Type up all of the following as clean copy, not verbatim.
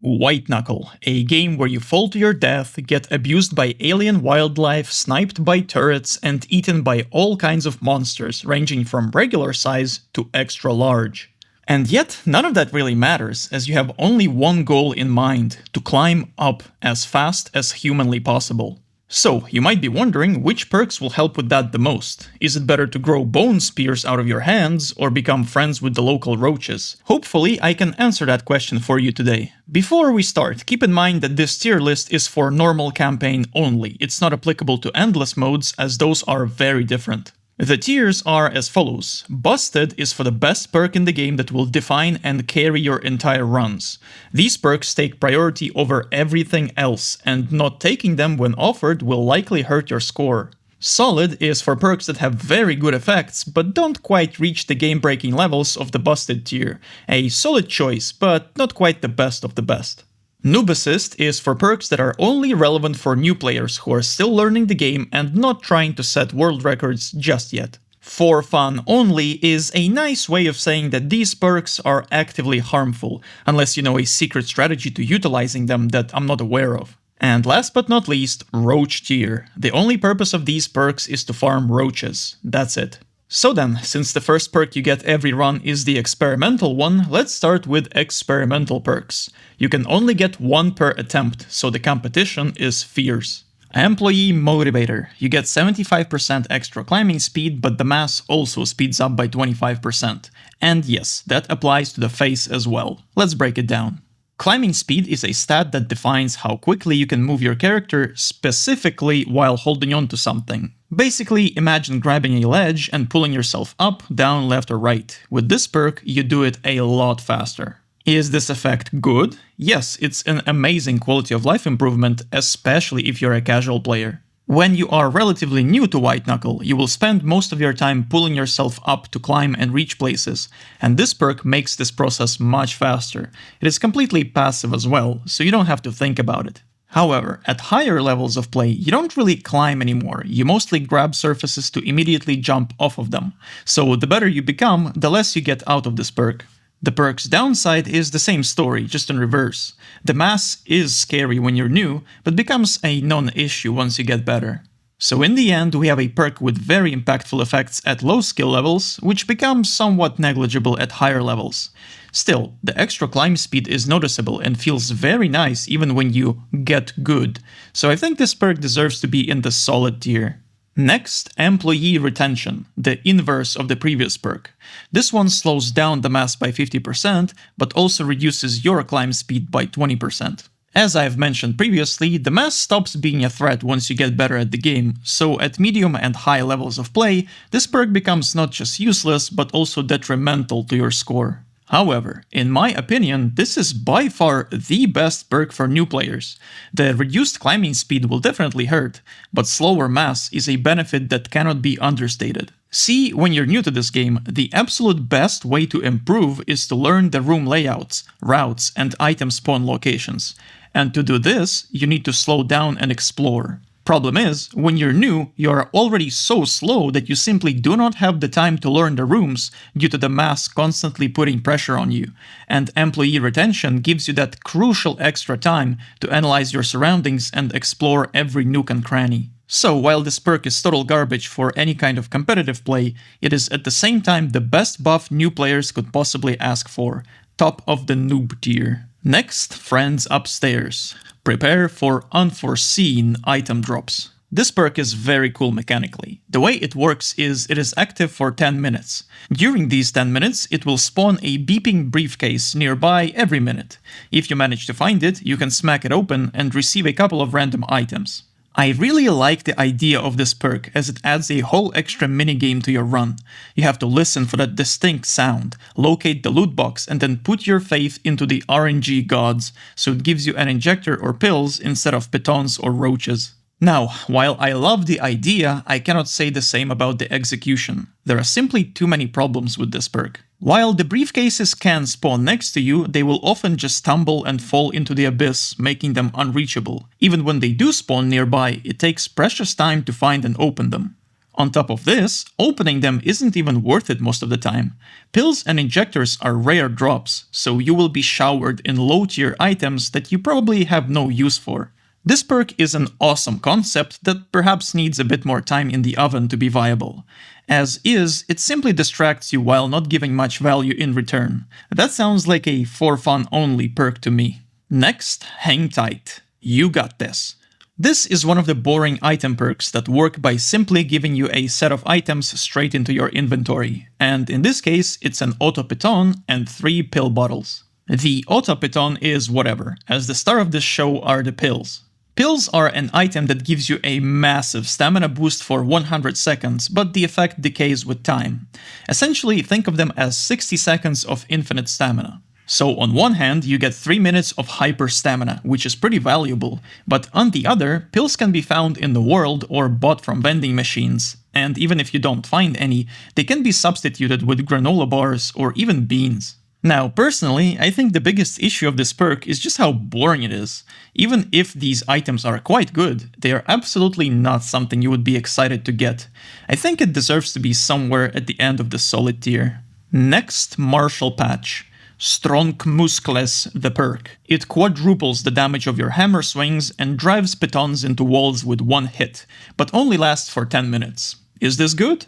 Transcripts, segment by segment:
White Knuckle, a game where you fall to your death, get abused by alien wildlife, sniped by turrets, and eaten by all kinds of monsters, ranging from regular size to extra large. And yet, none of that really matters, as you have only one goal in mind: to climb up as fast as humanly possible. So, you might be wondering which perks will help with that the most. Is it better to grow bone spears out of your hands, or become friends with the local roaches? Hopefully, I can answer that question for you today. Before we start, keep in mind that this tier list is for normal campaign only. It's not applicable to endless modes, as those are very different. The tiers are as follows. Busted is for the best perk in the game that will define and carry your entire runs. These perks take priority over everything else, and not taking them when offered will likely hurt your score. Solid is for perks that have very good effects, but don't quite reach the game-breaking levels of the Busted tier. A solid choice, but not quite the best of the best. Noob Assist is for perks that are only relevant for new players who are still learning the game and not trying to set world records just yet. For fun only is a nice way of saying that these perks are actively harmful, unless you know a secret strategy to utilizing them that I'm not aware of. And last but not least, Roach tier. The only purpose of these perks is to farm roaches. That's it. So then, since the first perk you get every run is the experimental one, let's start with experimental perks. You can only get one per attempt, so the competition is fierce. Employee Motivator. You get 75% extra climbing speed, but the mass also speeds up by 25%. And yes, that applies to the face as well. Let's break it down. Climbing speed is a stat that defines how quickly you can move your character, specifically while holding on to something. Basically, imagine grabbing a ledge and pulling yourself up, down, left, or right. With this perk, you do it a lot faster. Is this effect good? Yes, it's an amazing quality of life improvement, especially if you're a casual player. When you are relatively new to White Knuckle, you will spend most of your time pulling yourself up to climb and reach places, and this perk makes this process much faster. It is completely passive as well, so you don't have to think about it. However, at higher levels of play, you don't really climb anymore, you mostly grab surfaces to immediately jump off of them. So the better you become, the less you get out of this perk. The perk's downside is the same story, just in reverse. The mass is scary when you're new, but becomes a non-issue once you get better. So in the end, we have a perk with very impactful effects at low skill levels, which becomes somewhat negligible at higher levels. Still, the extra climb speed is noticeable and feels very nice even when you get good, so I think this perk deserves to be in the solid tier. Next, Employee Retention, the inverse of the previous perk. This one slows down the mass by 50%, but also reduces your climb speed by 20%. As I've mentioned previously, the mass stops being a threat once you get better at the game, so at medium and high levels of play, this perk becomes not just useless, but also detrimental to your score. However, in my opinion, this is by far the best perk for new players. The reduced climbing speed will definitely hurt, but slower mass is a benefit that cannot be understated. See, when you're new to this game, the absolute best way to improve is to learn the room layouts, routes, and item spawn locations. And to do this, you need to slow down and explore. Problem is, when you're new, you are already so slow that you simply do not have the time to learn the rooms due to the mass constantly putting pressure on you, and employee retention gives you that crucial extra time to analyze your surroundings and explore every nook and cranny. So while this perk is total garbage for any kind of competitive play, it is at the same time the best buff new players could possibly ask for, top of the noob tier. Next, Friends Upstairs. Prepare for unforeseen item drops. This perk is very cool mechanically. The way it works is it is active for 10 minutes. During these 10 minutes, it will spawn a beeping briefcase nearby every minute. If you manage to find it, you can smack it open and receive a couple of random items. I really like the idea of this perk as it adds a whole extra minigame to your run. You have to listen for that distinct sound, locate the loot box, and then put your faith into the RNG gods, so it gives you an injector or pills instead of pitons or roaches. Now, while I love the idea, I cannot say the same about the execution. There are simply too many problems with this perk. While the briefcases can spawn next to you, they will often just stumble and fall into the abyss, making them unreachable. Even when they do spawn nearby, it takes precious time to find and open them. On top of this, opening them isn't even worth it most of the time. Pills and injectors are rare drops, so you will be showered in low-tier items that you probably have no use for. This perk is an awesome concept that perhaps needs a bit more time in the oven to be viable. As is, it simply distracts you while not giving much value in return. That sounds like a for fun only perk to me. Next, hang tight. You got this. This is one of the boring item perks that work by simply giving you a set of items straight into your inventory, and in this case it's an auto piton and 3 pill bottles. The auto piton is whatever, as the star of this show are the pills. Pills are an item that gives you a massive stamina boost for 100 seconds, but the effect decays with time. Essentially, think of them as 60 seconds of infinite stamina. So on one hand, you get 3 minutes of hyper stamina, which is pretty valuable, but on the other, pills can be found in the world or bought from vending machines, and even if you don't find any, they can be substituted with granola bars or even beans. Now, personally, I think the biggest issue of this perk is just how boring it is. Even if these items are quite good, they are absolutely not something you would be excited to get. I think it deserves to be somewhere at the end of the solid tier. Next, Martial Patch. Strong Muscles, the perk. It quadruples the damage of your hammer swings and drives pitons into walls with one hit, but only lasts for 10 minutes. Is this good?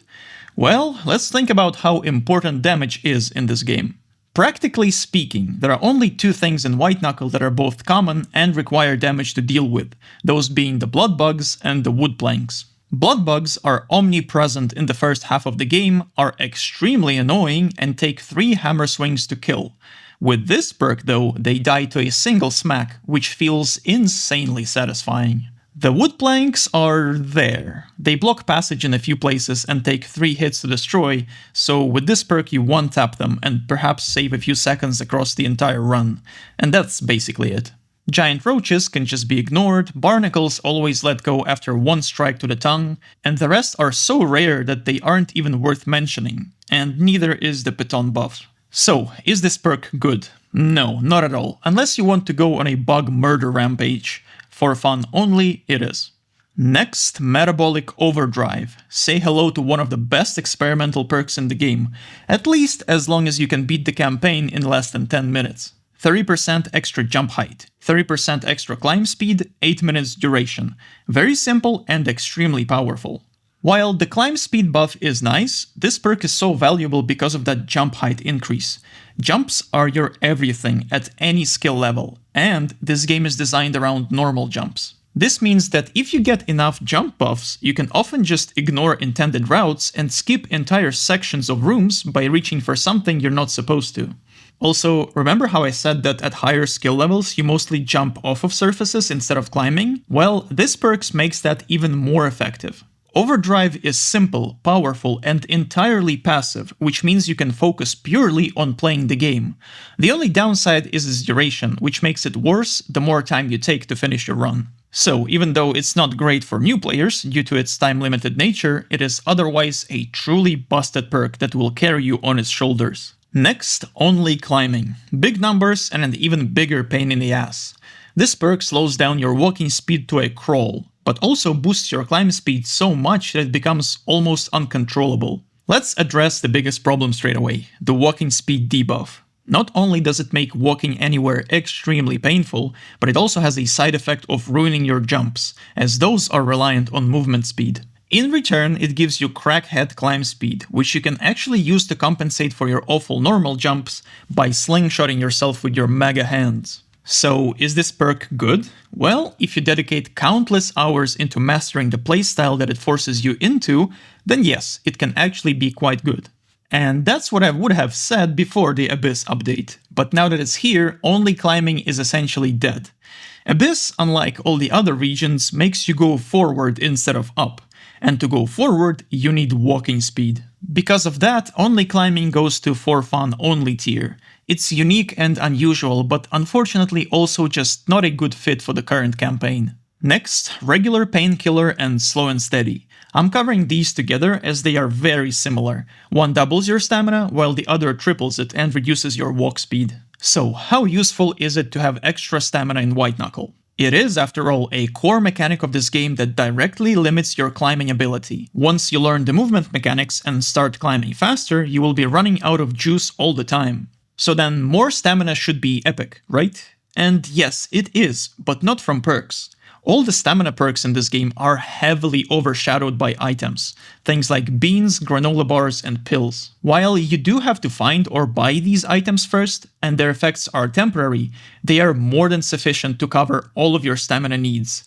Well, let's think about how important damage is in this game. Practically speaking, there are only 2 things in White Knuckle that are both common and require damage to deal with, those being the blood bugs and the wood planks. Blood bugs are omnipresent in the first half of the game, are extremely annoying, and take 3 hammer swings to kill. With this perk though, they die to a single smack, which feels insanely satisfying. The wood planks are there. They block passage in a few places and take 3 hits to destroy, so with this perk you one-tap them and perhaps save a few seconds across the entire run. And that's basically it. Giant roaches can just be ignored, barnacles always let go after 1 strike to the tongue, and the rest are so rare that they aren't even worth mentioning, and neither is the piton buff. So, is this perk good? No, not at all, unless you want to go on a bug murder rampage. For fun only, it is. Next, Metabolic Overdrive. Say hello to one of the best experimental perks in the game, at least as long as you can beat the campaign in less than 10 minutes. 30% extra jump height, 30% extra climb speed, 8 minutes duration. Very simple and extremely powerful. While the climb speed buff is nice, this perk is so valuable because of that jump height increase. Jumps are your everything at any skill level, and this game is designed around normal jumps. This means that if you get enough jump buffs, you can often just ignore intended routes and skip entire sections of rooms by reaching for something you're not supposed to. Also, remember how I said that at higher skill levels you mostly jump off of surfaces instead of climbing? Well, this perk makes that even more effective. Overdrive is simple, powerful, and entirely passive, which means you can focus purely on playing the game. The only downside is its duration, which makes it worse the more time you take to finish your run. So, even though it's not great for new players due to its time-limited nature, it is otherwise a truly busted perk that will carry you on its shoulders. Next, only climbing. Big numbers and an even bigger pain in the ass. This perk slows down your walking speed to a crawl, but also boosts your climb speed so much that it becomes almost uncontrollable. Let's address the biggest problem straight away, the walking speed debuff. Not only does it make walking anywhere extremely painful, but it also has a side effect of ruining your jumps, as those are reliant on movement speed. In return, it gives you crackhead climb speed, which you can actually use to compensate for your awful normal jumps by slingshotting yourself with your mega hands. So, is this perk good? Well, if you dedicate countless hours into mastering the playstyle that it forces you into, then yes, it can actually be quite good. And that's what I would have said before the Abyss update, but now that it's here, only climbing is essentially dead. Abyss, unlike all the other regions, makes you go forward instead of up. And to go forward, you need walking speed. Because of that, only climbing goes to for fun only tier. It's unique and unusual, but unfortunately also just not a good fit for the current campaign. Next, regular Painkiller and Slow and Steady. I'm covering these together as they are very similar. One doubles your stamina, while the other triples it and reduces your walk speed. So, how useful is it to have extra stamina in White Knuckle? It is, after all, a core mechanic of this game that directly limits your climbing ability. Once you learn the movement mechanics and start climbing faster, you will be running out of juice all the time. So then, more stamina should be epic, right? And yes, it is, but not from perks. All the stamina perks in this game are heavily overshadowed by items, things like beans, granola bars, and pills. While you do have to find or buy these items first, and their effects are temporary, they are more than sufficient to cover all of your stamina needs.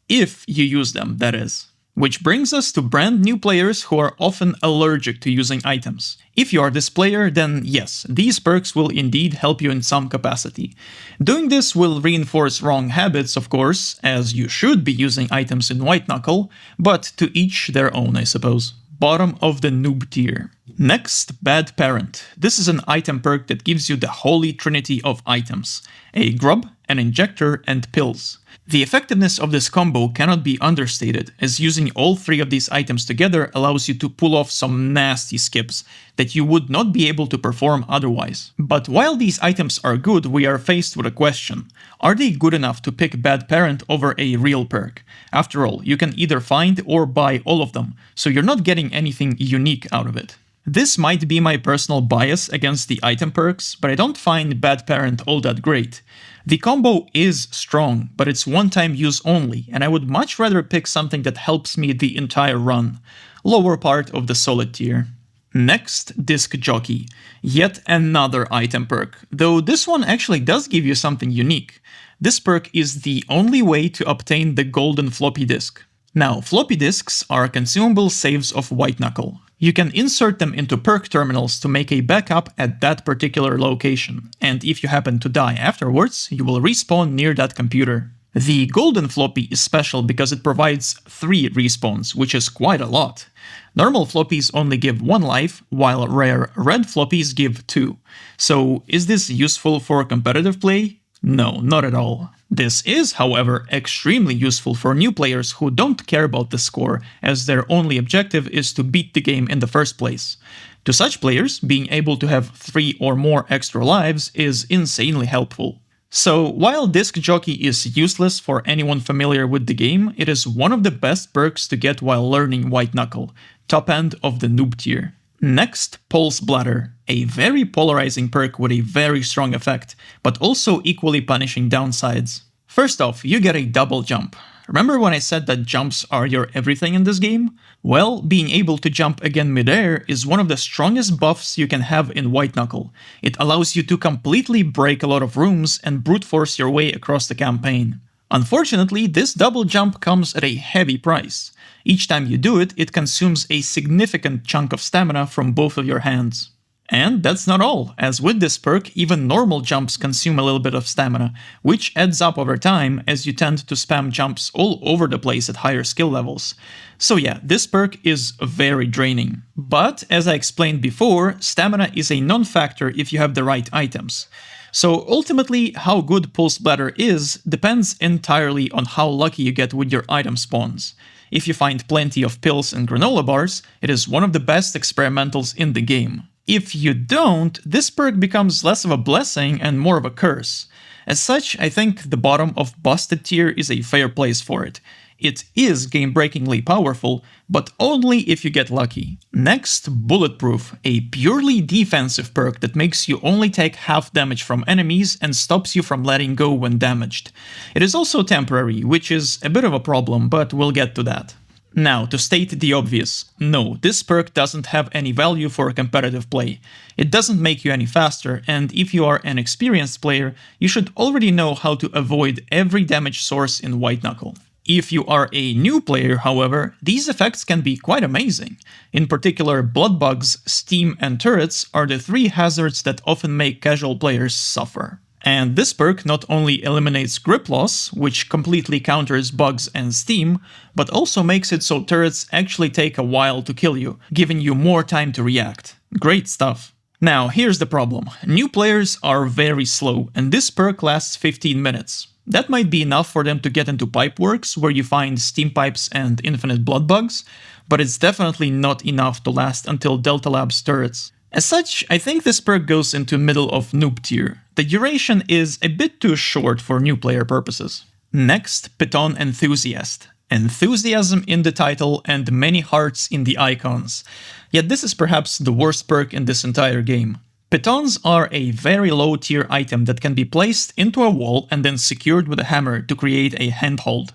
If you use them, that is. Which brings us to brand new players who are often allergic to using items. If you are this player, then yes, these perks will indeed help you in some capacity. Doing this will reinforce wrong habits, of course, as you should be using items in White Knuckle, but to each their own, I suppose. Bottom of the noob tier. Next, Bad Parent. This is an item perk that gives you the holy trinity of items: a grub, an injector, and pills. The effectiveness of this combo cannot be understated, as using all three of these items together allows you to pull off some nasty skips that you would not be able to perform otherwise. But while these items are good, we are faced with a question. Are they good enough to pick Bad Parent over a real perk? After all, you can either find or buy all of them, so you're not getting anything unique out of it. This might be my personal bias against the item perks, but I don't find Bad Parent all that great. The combo is strong, but it's one-time use only, and I would much rather pick something that helps me the entire run. Lower part of the solid tier. Next, Disc Jockey. Yet another item perk, though this one actually does give you something unique. This perk is the only way to obtain the golden floppy disk. Now, floppy disks are consumable saves of White Knuckle. You can insert them into perk terminals to make a backup at that particular location, and if you happen to die afterwards, you will respawn near that computer. The golden floppy is special because it provides 3 respawns, which is quite a lot. Normal floppies only give 1 life, while rare red floppies give 2. So is this useful for competitive play? No, not at all. This is, however, extremely useful for new players who don't care about the score, as their only objective is to beat the game in the first place. To such players, being able to have 3 or more extra lives is insanely helpful. So, while Disc Jockey is useless for anyone familiar with the game, it is one of the best perks to get while learning White Knuckle, top end of the noob tier. Next, Pulse Bladder, a very polarizing perk with a very strong effect, but also equally punishing downsides. First off, you get a double jump. Remember when I said that jumps are your everything in this game? Well, being able to jump again midair is one of the strongest buffs you can have in White Knuckle. It allows you to completely break a lot of rooms and brute force your way across the campaign. Unfortunately, this double jump comes at a heavy price. Each time you do it, it consumes a significant chunk of stamina from both of your hands. And that's not all, as with this perk, even normal jumps consume a little bit of stamina, which adds up over time as you tend to spam jumps all over the place at higher skill levels. So yeah, this perk is very draining. But, as I explained before, stamina is a non-factor if you have the right items. So ultimately, how good Pulse Bladder is depends entirely on how lucky you get with your item spawns. If you find plenty of pills and granola bars, it is one of the best experimentals in the game. If you don't, this perk becomes less of a blessing and more of a curse. As such, I think the bottom of Busted tier is a fair place for it. It is game-breakingly powerful, but only if you get lucky. Next, Bulletproof, a purely defensive perk that makes you only take half damage from enemies and stops you from letting go when damaged. It is also temporary, which is a bit of a problem, but we'll get to that. Now, to state the obvious, no, this perk doesn't have any value for competitive play. It doesn't make you any faster, and if you are an experienced player, you should already know how to avoid every damage source in White Knuckle. If you are a new player, however, these effects can be quite amazing. In particular, blood bugs, steam, and turrets are the 3 hazards that often make casual players suffer. And this perk not only eliminates grip loss, which completely counters bugs and steam, but also makes it so turrets actually take a while to kill you, giving you more time to react. Great stuff. Now, here's the problem. New players are very slow, and this perk lasts 15 minutes. That might be enough for them to get into Pipeworks, where you find steam pipes and infinite blood bugs, but it's definitely not enough to last until Delta Labs turrets. As such, I think this perk goes into middle of noob tier. The duration is a bit too short for new player purposes. Next, Piton Enthusiast. Enthusiasm in the title and many hearts in the icons. Yet this is perhaps the worst perk in this entire game. Pitons are a very low tier item that can be placed into a wall and then secured with a hammer to create a handhold.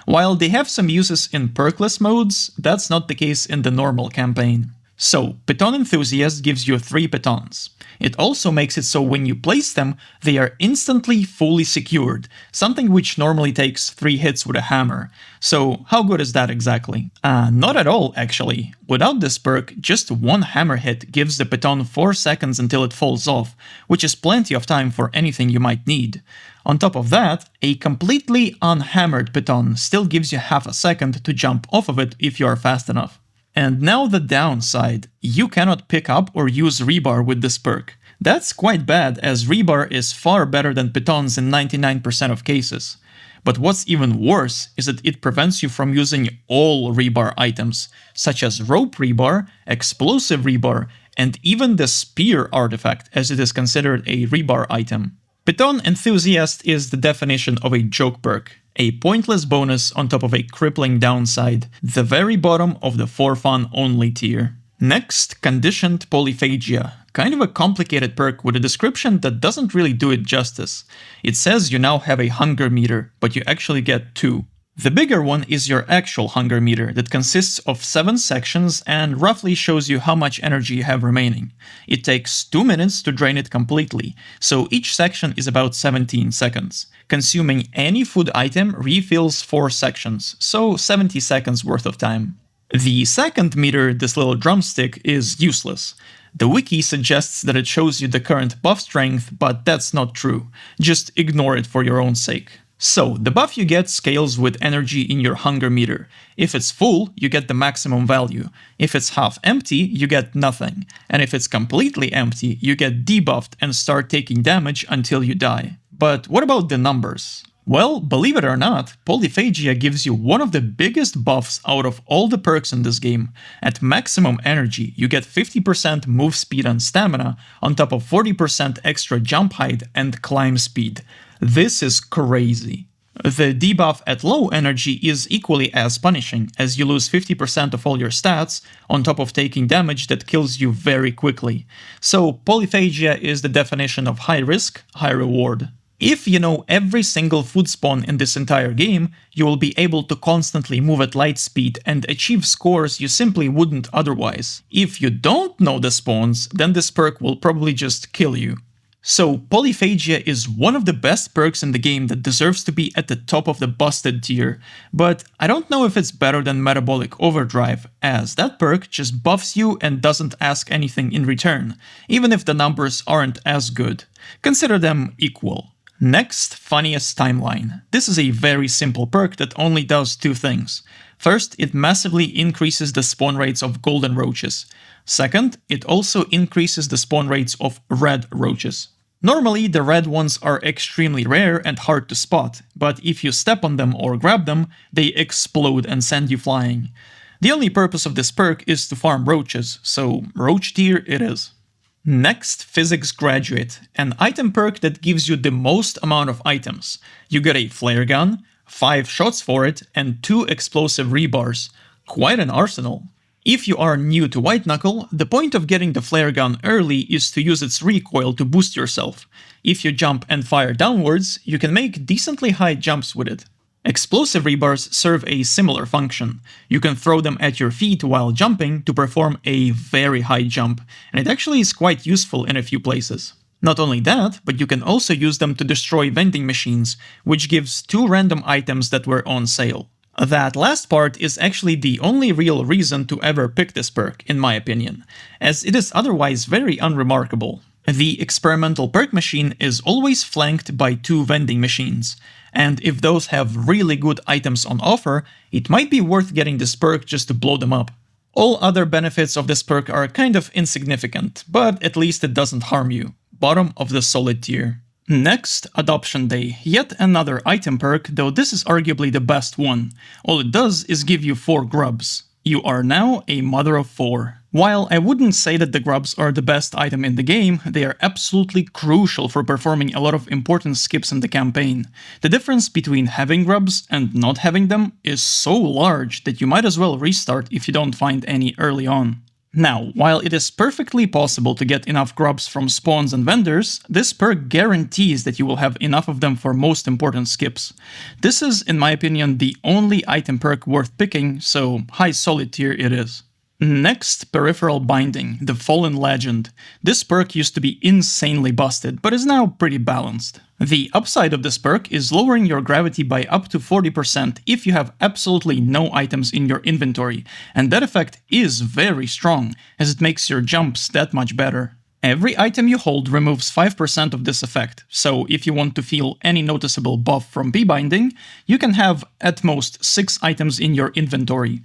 While they have some uses in perkless modes, that's not the case in the normal campaign. So, Piton Enthusiast gives you 3 pitons. It also makes it so when you place them, they are instantly fully secured, something which normally takes 3 hits with a hammer. So, how good is that exactly? Not at all, actually. Without this perk, just 1 hammer hit gives the piton 4 seconds until it falls off, which is plenty of time for anything you might need. On top of that, a completely unhammered piton still gives you half a second to jump off of it if you are fast enough. And now the downside, you cannot pick up or use rebar with this perk. That's quite bad, as rebar is far better than pitons in 99% of cases. But what's even worse is that it prevents you from using all rebar items, such as rope rebar, explosive rebar, and even the spear artifact, as it is considered a rebar item. Piton Enthusiast is the definition of a joke perk. A pointless bonus on top of a crippling downside, the very bottom of the for fun only tier. Next, Conditioned Polyphagia. Kind of a complicated perk with a description that doesn't really do it justice. It says you now have a hunger meter, but you actually get 2. The bigger one is your actual hunger meter that consists of 7 sections and roughly shows you how much energy you have remaining. It takes 2 minutes to drain it completely, so each section is about 17 seconds. Consuming any food item refills 4 sections, so 70 seconds worth of time. The second meter, this little drumstick, is useless. The wiki suggests that it shows you the current buff strength, but that's not true. Just ignore it for your own sake. So, the buff you get scales with energy in your hunger meter. If it's full, you get the maximum value. If it's half empty, you get nothing. And if it's completely empty, you get debuffed and start taking damage until you die. But what about the numbers? Well, believe it or not, Polyphagia gives you one of the biggest buffs out of all the perks in this game. At maximum energy, you get 50% move speed and stamina, on top of 40% extra jump height and climb speed. This is crazy. The debuff at low energy is equally as punishing, as you lose 50% of all your stats, on top of taking damage that kills you very quickly. So Polyphagia is the definition of high risk, high reward. If you know every single food spawn in this entire game, you will be able to constantly move at light speed and achieve scores you simply wouldn't otherwise. If you don't know the spawns, then this perk will probably just kill you. So Polyphagia is one of the best perks in the game that deserves to be at the top of the busted tier, but I don't know if it's better than Metabolic Overdrive, as that perk just buffs you and doesn't ask anything in return, even if the numbers aren't as good. Consider them equal. Next, Funniest Timeline. This is a very simple perk that only does 2 things. First, it massively increases the spawn rates of golden roaches. Second, it also increases the spawn rates of red roaches. Normally, the red ones are extremely rare and hard to spot, but if you step on them or grab them, they explode and send you flying. The only purpose of this perk is to farm roaches, so roach tier it is. Next, Physics Graduate, an item perk that gives you the most amount of items. You get a flare gun, 5 shots for it, and 2 explosive rebars. Quite an arsenal. If you are new to White Knuckle, the point of getting the flare gun early is to use its recoil to boost yourself. If you jump and fire downwards, you can make decently high jumps with it. Explosive rebars serve a similar function. You can throw them at your feet while jumping to perform a very high jump, and it actually is quite useful in a few places. Not only that, but you can also use them to destroy vending machines, which gives 2 random items that were on sale. That last part is actually the only real reason to ever pick this perk, in my opinion, as it is otherwise very unremarkable. The experimental perk machine is always flanked by 2 vending machines, and if those have really good items on offer, it might be worth getting this perk just to blow them up. All other benefits of this perk are kind of insignificant, but at least it doesn't harm you. Bottom of the solid tier. Next, Adoption Day, yet another item perk, though this is arguably the best one. All it does is give you 4 grubs. You are now a mother of 4. While I wouldn't say that the grubs are the best item in the game, they are absolutely crucial for performing a lot of important skips in the campaign. The difference between having grubs and not having them is so large that you might as well restart if you don't find any early on. Now, while it is perfectly possible to get enough grubs from spawns and vendors, this perk guarantees that you will have enough of them for most important skips. This is, in my opinion, the only item perk worth picking, so high solid tier it is. Next, Peripheral Binding, the Fallen Legend. This perk used to be insanely busted, but is now pretty balanced. The upside of this perk is lowering your gravity by up to 40% if you have absolutely no items in your inventory, and that effect is very strong, as it makes your jumps that much better. Every item you hold removes 5% of this effect, so if you want to feel any noticeable buff from P-Binding, you can have at most 6 items in your inventory.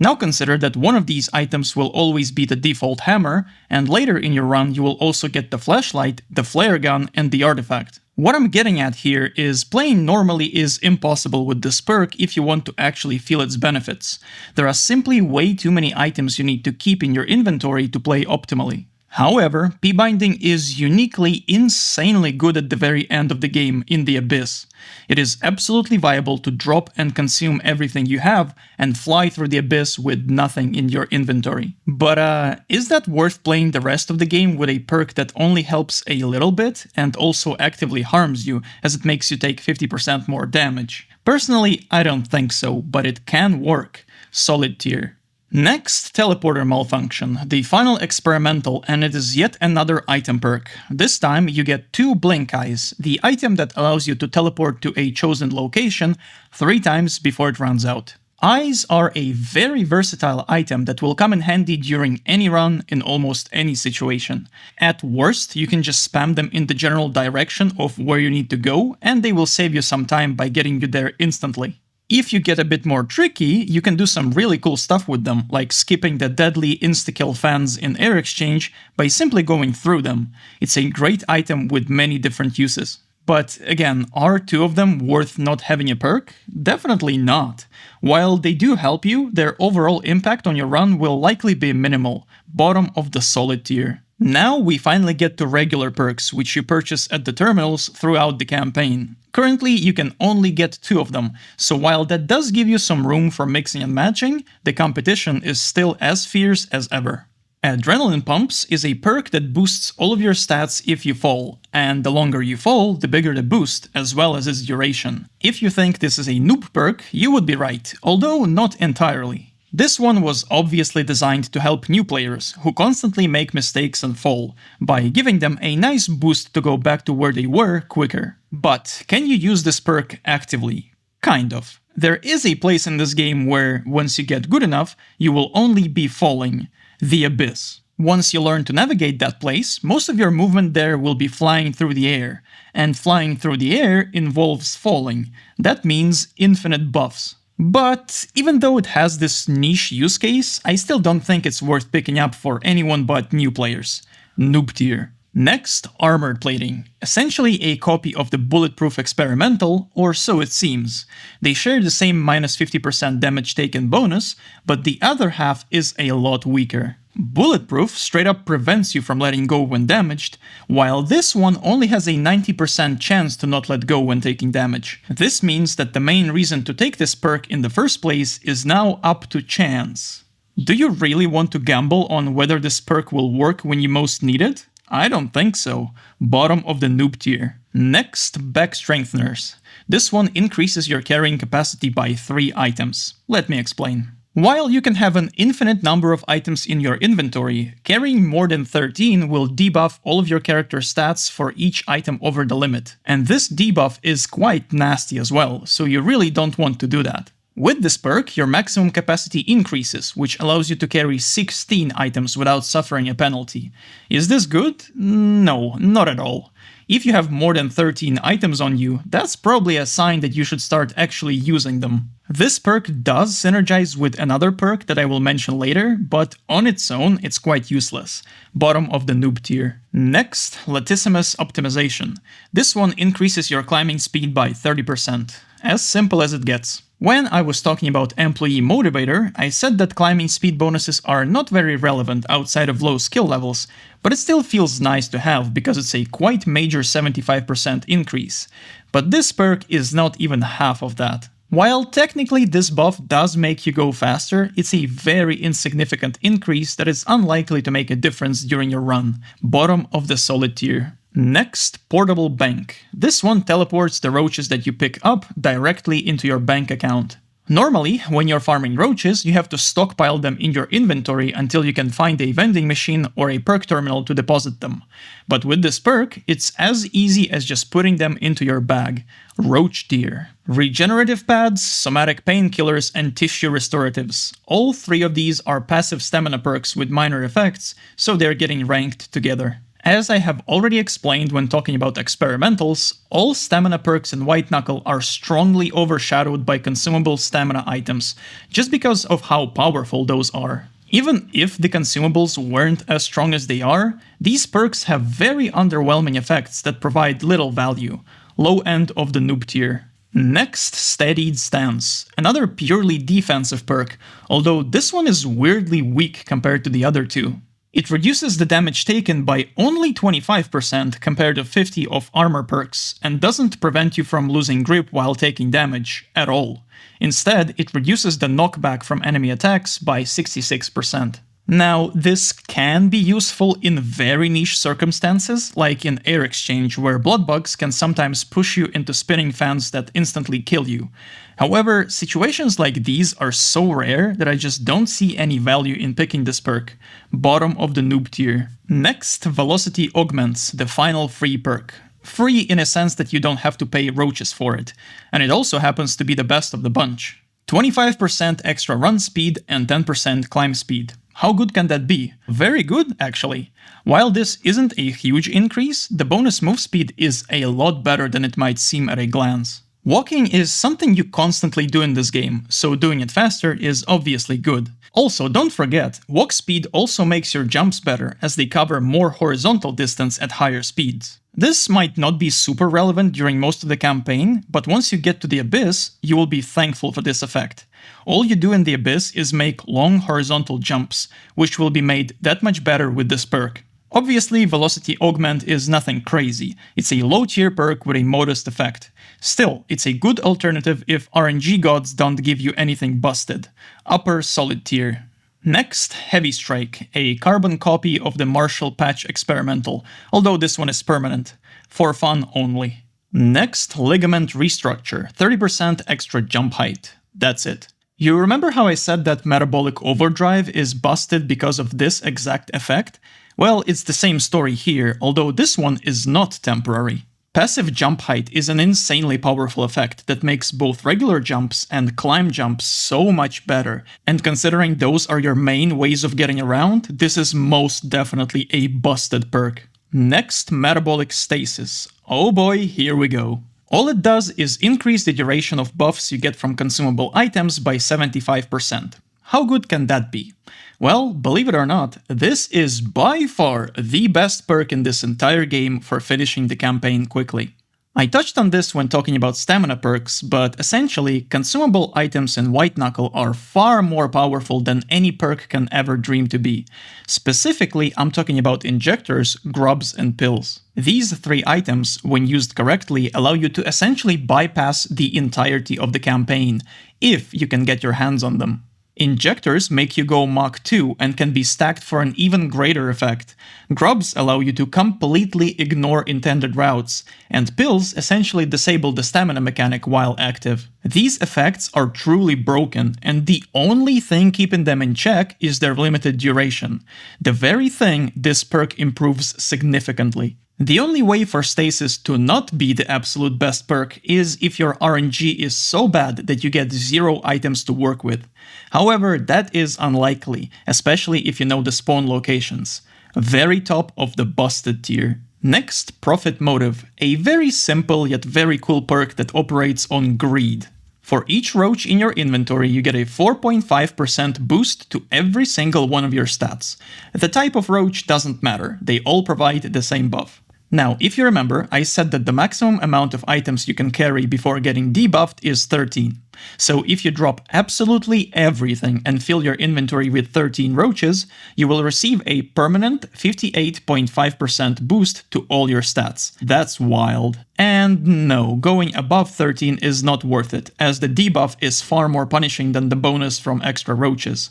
Now consider that one of these items will always be the default hammer, and later in your run you will also get the flashlight, the flare gun, and the artifact. What I'm getting at here is playing normally is impossible with this perk if you want to actually feel its benefits. There are simply way too many items you need to keep in your inventory to play optimally. However, P-Binding is uniquely insanely good at the very end of the game in the Abyss. It is absolutely viable to drop and consume everything you have and fly through the Abyss with nothing in your inventory. But is that worth playing the rest of the game with a perk that only helps a little bit and also actively harms you as it makes you take 50% more damage? Personally, I don't think so, but it can work. Solid tier. Next, Teleporter Malfunction, the final experimental, and it is yet another item perk. This time you get 2 Blink Eyes, the item that allows you to teleport to a chosen location 3 times before it runs out. Eyes are a very versatile item that will come in handy during any run in almost any situation. At worst, you can just spam them in the general direction of where you need to go, and they will save you some time by getting you there instantly. If you get a bit more tricky, you can do some really cool stuff with them, like skipping the deadly insta-kill fans in air exchange by simply going through them. It's a great item with many different uses. But again, are 2 of them worth not having a perk? Definitely not. While they do help you, their overall impact on your run will likely be minimal, bottom of the solid tier. Now we finally get to regular perks, which you purchase at the terminals throughout the campaign. Currently, you can only get 2 of them, so while that does give you some room for mixing and matching, the competition is still as fierce as ever. Adrenaline Pumps is a perk that boosts all of your stats if you fall, and the longer you fall, the bigger the boost, as well as its duration. If you think this is a noob perk, you would be right, although not entirely. This one was obviously designed to help new players, who constantly make mistakes and fall, by giving them a nice boost to go back to where they were quicker. But can you use this perk actively? Kind of. There is a place in this game where, once you get good enough, you will only be falling. The Abyss. Once you learn to navigate that place, most of your movement there will be flying through the air. And flying through the air involves falling. That means infinite buffs. But even though it has this niche use case, I still don't think it's worth picking up for anyone but new players. Noob tier. Next, Armored Plating. Essentially a copy of the Bulletproof Experimental, or so it seems. They share the same minus 50% damage taken bonus, but the other half is a lot weaker. Bulletproof straight up prevents you from letting go when damaged, while this one only has a 90% chance to not let go when taking damage. This means that the main reason to take this perk in the first place is now up to chance. Do you really want to gamble on whether this perk will work when you most need it? I don't think so. Bottom of the noob tier. Next, Back Strengtheners. This one increases your carrying capacity by 3 items. Let me explain. While you can have an infinite number of items in your inventory, carrying more than 13 will debuff all of your character stats for each item over the limit. And this debuff is quite nasty as well, so you really don't want to do that. With this perk, your maximum capacity increases, which allows you to carry 16 items without suffering a penalty. Is this good? No, not at all. If you have more than 13 items on you, that's probably a sign that you should start actually using them. This perk does synergize with another perk that I will mention later, but on its own, it's quite useless. Bottom of the noob tier. Next, Latissimus Optimization. This one increases your climbing speed by 30%. As simple as it gets. When I was talking about Employee Motivator, I said that climbing speed bonuses are not very relevant outside of low skill levels, but it still feels nice to have because it's a quite major 75% increase. But this perk is not even half of that. While technically this buff does make you go faster, it's a very insignificant increase that is unlikely to make a difference during your run. Bottom of the solid tier. Next, Portable Bank. This one teleports the roaches that you pick up directly into your bank account. Normally, when you're farming roaches, you have to stockpile them in your inventory until you can find a vending machine or a perk terminal to deposit them. But with this perk, it's as easy as just putting them into your bag. Roach tier. Regenerative pads, somatic painkillers, and tissue restoratives. All three of these are passive stamina perks with minor effects, so they're getting ranked together. As I have already explained when talking about experimentals, all stamina perks in White Knuckle are strongly overshadowed by consumable stamina items, just because of how powerful those are. Even if the consumables weren't as strong as they are, these perks have very underwhelming effects that provide little value. Low end of the noob tier. Next, Steadied Stance, another purely defensive perk, although this one is weirdly weak compared to the other two. It reduces the damage taken by only 25% compared to 50 of armor perks, and doesn't prevent you from losing grip while taking damage at all. Instead, it reduces the knockback from enemy attacks by 66%. Now, this can be useful in very niche circumstances, like in air exchange, where bloodbugs can sometimes push you into spinning fans that instantly kill you. However, situations like these are so rare that I just don't see any value in picking this perk. Bottom of the noob tier. Next, Velocity Augments, the final free perk. Free in a sense that you don't have to pay roaches for it, and it also happens to be the best of the bunch. 25% extra run speed and 10% climb speed. How good can that be? Very good, actually. While this isn't a huge increase, the bonus move speed is a lot better than it might seem at a glance. Walking is something you constantly do in this game, so doing it faster is obviously good. Also, don't forget, walk speed also makes your jumps better, as they cover more horizontal distance at higher speeds. This might not be super relevant during most of the campaign, but once you get to the Abyss, you will be thankful for this effect. All you do in the Abyss is make long horizontal jumps, which will be made that much better with this perk. Obviously, Velocity Augment is nothing crazy, it's a low tier perk with a modest effect. Still, it's a good alternative if RNG gods don't give you anything busted. Upper solid tier. Next, Heavy Strike, a carbon copy of the Marshall Patch Experimental, although this one is permanent. For fun only. Next, Ligament Restructure, 30% extra jump height. That's it. You remember how I said that Metabolic Overdrive is busted because of this exact effect? Well, it's the same story here, although this one is not temporary. Passive jump height is an insanely powerful effect that makes both regular jumps and climb jumps so much better, and considering those are your main ways of getting around, this is most definitely a busted perk. Next, Metabolic Stasis. Oh boy, here we go. All it does is increase the duration of buffs you get from consumable items by 75%. How good can that be? Well, believe it or not, this is by far the best perk in this entire game for finishing the campaign quickly. I touched on this when talking about stamina perks, but essentially, consumable items in White Knuckle are far more powerful than any perk can ever dream to be. Specifically, I'm talking about injectors, grubs, and pills. These three items, when used correctly, allow you to essentially bypass the entirety of the campaign, if you can get your hands on them. Injectors make you go Mach 2 and can be stacked for an even greater effect. Grubs allow you to completely ignore intended routes, and pills essentially disable the stamina mechanic while active. These effects are truly broken, and the only thing keeping them in check is their limited duration. The very thing this perk improves significantly. The only way for Stasis to not be the absolute best perk is if your RNG is so bad that you get 0 items to work with. However, that is unlikely, especially if you know the spawn locations. Very top of the busted tier. Next, Profit Motive, a very simple yet very cool perk that operates on greed. For each roach in your inventory, you get a 4.5% boost to every single one of your stats. The type of roach doesn't matter, they all provide the same buff. Now, if you remember, I said that the maximum amount of items you can carry before getting debuffed is 13. So if you drop absolutely everything and fill your inventory with 13 roaches, you will receive a permanent 58.5% boost to all your stats. That's wild. And no, going above 13 is not worth it, as the debuff is far more punishing than the bonus from extra roaches.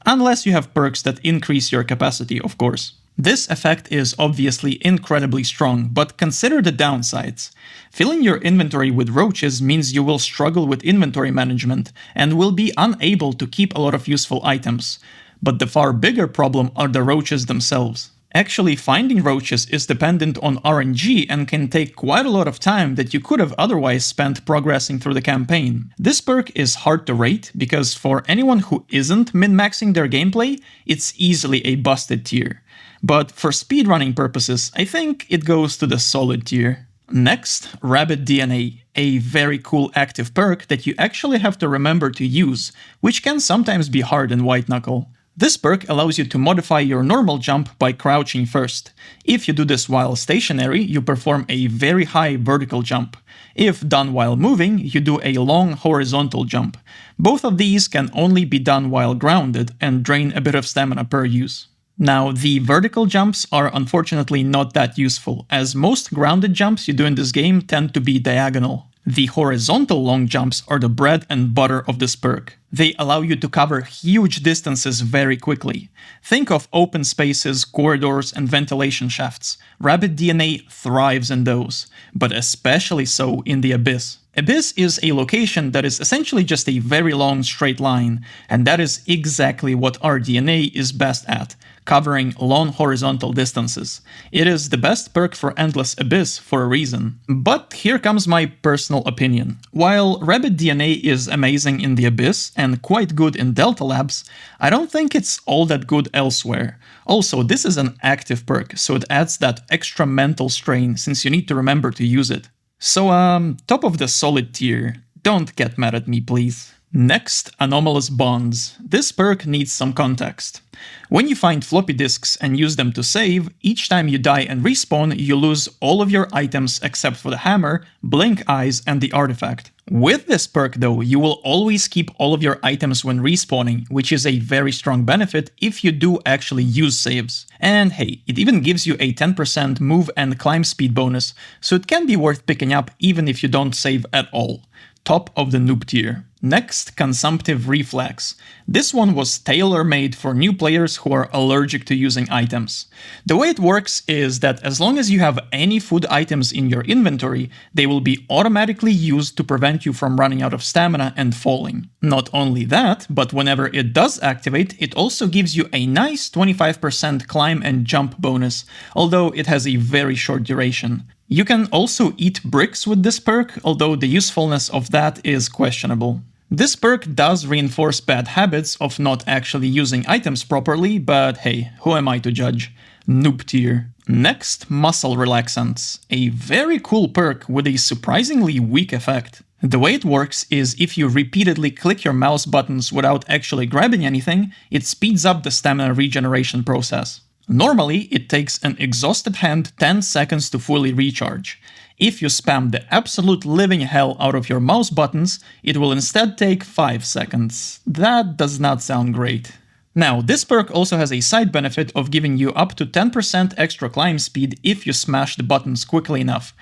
Unless you have perks that increase your capacity, of course. This effect is obviously incredibly strong, but consider the downsides. Filling your inventory with roaches means you will struggle with inventory management and will be unable to keep a lot of useful items. But the far bigger problem are the roaches themselves. Actually, finding roaches is dependent on RNG and can take quite a lot of time that you could have otherwise spent progressing through the campaign. This perk is hard to rate because for anyone who isn't min-maxing their gameplay, it's easily a busted tier. But for speedrunning purposes, I think it goes to the solid tier. Next, Rabbit DNA, a very cool active perk that you actually have to remember to use, which can sometimes be hard in White Knuckle. This perk allows you to modify your normal jump by crouching first. If you do this while stationary, you perform a very high vertical jump. If done while moving, you do a long horizontal jump. Both of these can only be done while grounded and drain a bit of stamina per use. Now, the vertical jumps are unfortunately not that useful, as most grounded jumps you do in this game tend to be diagonal. The horizontal long jumps are the bread and butter of this perk. They allow you to cover huge distances very quickly. Think of open spaces, corridors, and ventilation shafts. Rabbit DNA thrives in those, but especially so in the Abyss. Abyss is a location that is essentially just a very long straight line, and that is exactly what our DNA is best at, covering long horizontal distances. It is the best perk for Endless Abyss for a reason. But here comes my personal opinion. While Rabbit DNA is amazing in the Abyss and quite good in Delta Labs, I don't think it's all that good elsewhere. Also, this is an active perk, so it adds that extra mental strain since you need to remember to use it. So, top of the solid tier. Don't get mad at me, please. Next, Anomalous Bonds. This perk needs some context. When you find floppy disks and use them to save, each time you die and respawn, you lose all of your items except for the hammer, blink eyes, and the artifact. With this perk though, you will always keep all of your items when respawning, which is a very strong benefit if you do actually use saves. And hey, it even gives you a 10% move and climb speed bonus, so it can be worth picking up even if you don't save at all. Top of the noob tier. Next, Consumptive Reflex. This one was tailor-made for new players who are allergic to using items. The way it works is that as long as you have any food items in your inventory, they will be automatically used to prevent you from running out of stamina and falling. Not only that, but whenever it does activate, it also gives you a nice 25% climb and jump bonus, although it has a very short duration. You can also eat bricks with this perk, although the usefulness of that is questionable. This perk does reinforce bad habits of not actually using items properly, but hey, who am I to judge? Noob tier. Next, Muscle Relaxants, a very cool perk with a surprisingly weak effect. The way it works is if you repeatedly click your mouse buttons without actually grabbing anything, it speeds up the stamina regeneration process. Normally, it takes an exhausted hand 10 seconds to fully recharge. If you spam the absolute living hell out of your mouse buttons, it will instead take 5 seconds. That does not sound great. Now, this perk also has a side benefit of giving you up to 10% extra climb speed if you smash the buttons quickly enough.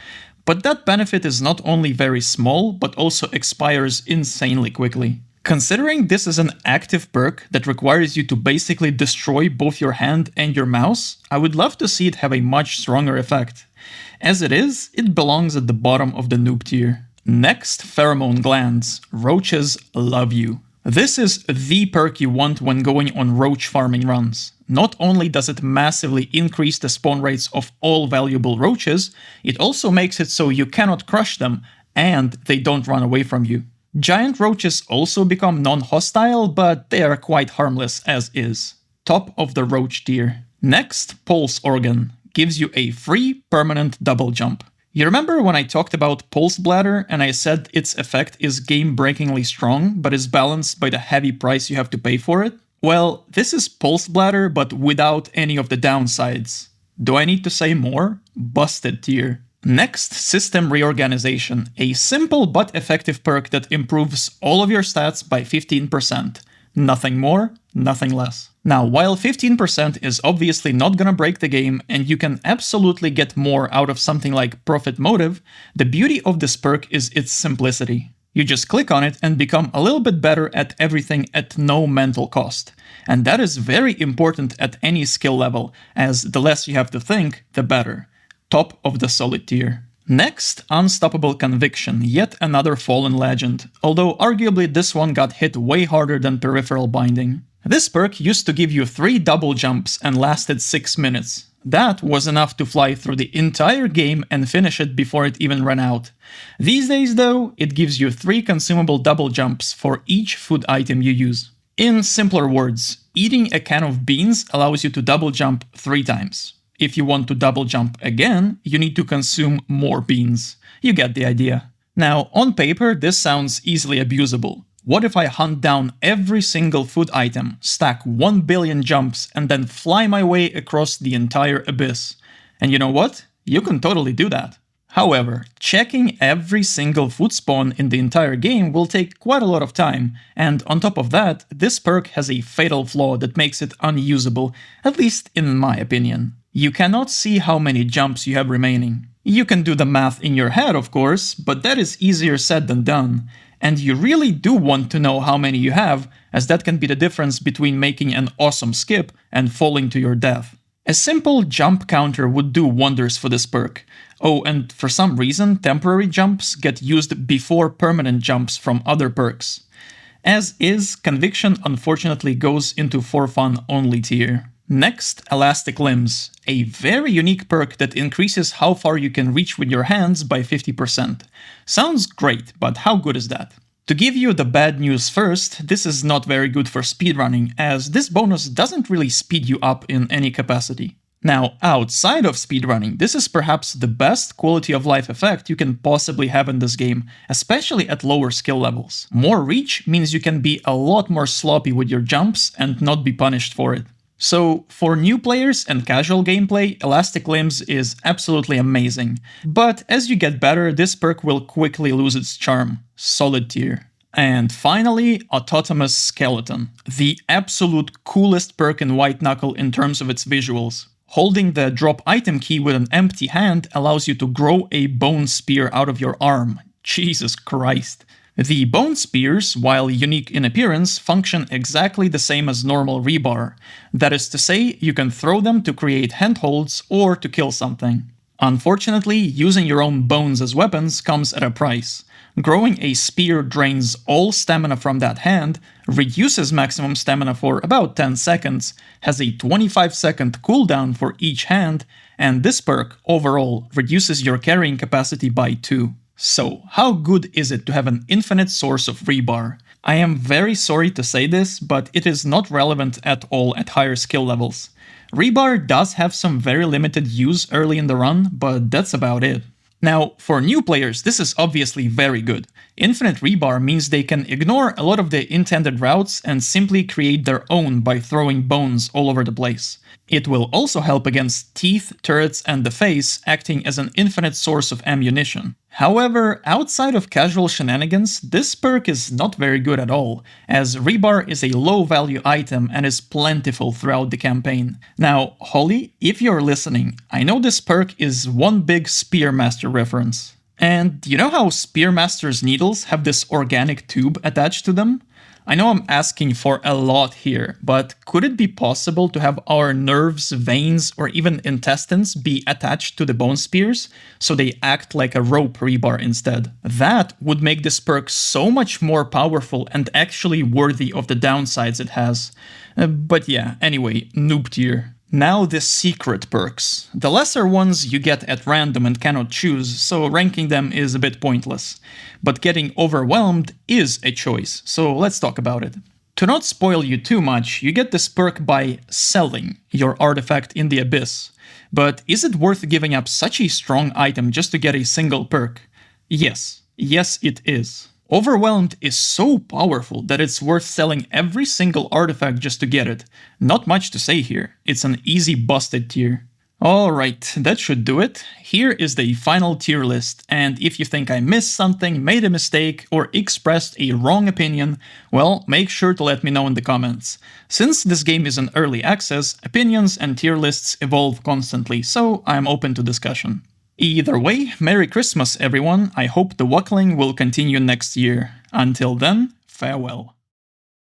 But that benefit is not only very small, but also expires insanely quickly. Considering this is an active perk that requires you to basically destroy both your hand and your mouse, I would love to see it have a much stronger effect. As it is, it belongs at the bottom of the noob tier. Next, Pheromone Glands. Roaches love you. This is the perk you want when going on roach farming runs. Not only does it massively increase the spawn rates of all valuable roaches, it also makes it so you cannot crush them, and they don't run away from you. Giant roaches also become non-hostile, but they are quite harmless as is. Top of the roach tier. Next, Pulse Organ. Gives you a free permanent double jump. You remember when I talked about Pulse Bladder and I said its effect is game-breakingly strong, but is balanced by the heavy price you have to pay for it? Well, this is Pulse Bladder, but without any of the downsides. Do I need to say more? Busted tier. Next, System Reorganization, a simple but effective perk that improves all of your stats by 15%. Nothing more, nothing less. Now, while 15% is obviously not gonna break the game, and you can absolutely get more out of something like Profit Motive, the beauty of this perk is its simplicity. You just click on it and become a little bit better at everything at no mental cost. And that is very important at any skill level, as the less you have to think, the better. Top of the solid tier. Next, Unstoppable Conviction, yet another fallen legend, although arguably this one got hit way harder than Peripheral Binding. This perk used to give you 3 double jumps and lasted 6 minutes. That was enough to fly through the entire game and finish it before it even ran out. These days though, it gives you 3 consumable double jumps for each food item you use. In simpler words, eating a can of beans allows you to double jump 3 times. If you want to double jump again, you need to consume more beans. You get the idea. Now, on paper, this sounds easily abusable. What if I hunt down every single food item, stack 1 billion jumps, and then fly my way across the entire abyss? And you know what? You can totally do that. However, checking every single food spawn in the entire game will take quite a lot of time, and on top of that, this perk has a fatal flaw that makes it unusable, at least in my opinion. You cannot see how many jumps you have remaining. You can do the math in your head, of course, but that is easier said than done. And you really do want to know how many you have, as that can be the difference between making an awesome skip and falling to your death. A simple jump counter would do wonders for this perk. Oh, and for some reason, temporary jumps get used before permanent jumps from other perks. As is, Conviction unfortunately goes into for fun only tier. Next, Elastic Limbs, a very unique perk that increases how far you can reach with your hands by 50%. Sounds great, but how good is that? To give you the bad news first, this is not very good for speedrunning, as this bonus doesn't really speed you up in any capacity. Now, outside of speedrunning, this is perhaps the best quality of life effect you can possibly have in this game, especially at lower skill levels. More reach means you can be a lot more sloppy with your jumps and not be punished for it. So, for new players and casual gameplay, Elastic Limbs is absolutely amazing. But as you get better, this perk will quickly lose its charm. Solid tier. And finally, Autotomous Skeleton, the absolute coolest perk in White Knuckle in terms of its visuals. Holding the drop item key with an empty hand allows you to grow a bone spear out of your arm. Jesus Christ. The bone spears, while unique in appearance, function exactly the same as normal rebar. That is to say, you can throw them to create handholds or to kill something. Unfortunately, using your own bones as weapons comes at a price. Growing a spear drains all stamina from that hand, reduces maximum stamina for about 10 seconds, has a 25-second cooldown for each hand, and this perk, overall, reduces your carrying capacity by 2. So, how good is it to have an infinite source of rebar? I am very sorry to say this, but it is not relevant at all at higher skill levels. Rebar does have some very limited use early in the run, but that's about it. Now, for new players, this is obviously very good. Infinite rebar means they can ignore a lot of the intended routes and simply create their own by throwing bones all over the place. It will also help against teeth, turrets, and the face, acting as an infinite source of ammunition. However, outside of casual shenanigans, this perk is not very good at all, as rebar is a low-value item and is plentiful throughout the campaign. Now, Holly, if you're listening, I know this perk is one big Spearmaster reference. And you know how Spearmaster's needles have this organic tube attached to them? I know I'm asking for a lot here, but could it be possible to have our nerves, veins, or even intestines be attached to the bone spears, so they act like a rope rebar instead? That would make this perk so much more powerful and actually worthy of the downsides it has. But yeah, anyway, noob tier. Now the secret perks. The lesser ones you get at random and cannot choose, so ranking them is a bit pointless. But getting overwhelmed is a choice, so let's talk about it. To not spoil you too much, you get this perk by selling your artifact in the abyss. But is it worth giving up such a strong item just to get a single perk? Yes. Yes, it is. Overwhelmed is so powerful that it's worth selling every single artifact just to get it. Not much to say here, it's an easy busted tier. Alright, that should do it. Here is the final tier list, and if you think I missed something, made a mistake, or expressed a wrong opinion, well, make sure to let me know in the comments. Since this game is in early access, opinions and tier lists evolve constantly, so I'm open to discussion. Either way, Merry Christmas everyone, I hope the wackling will continue next year. Until then, farewell.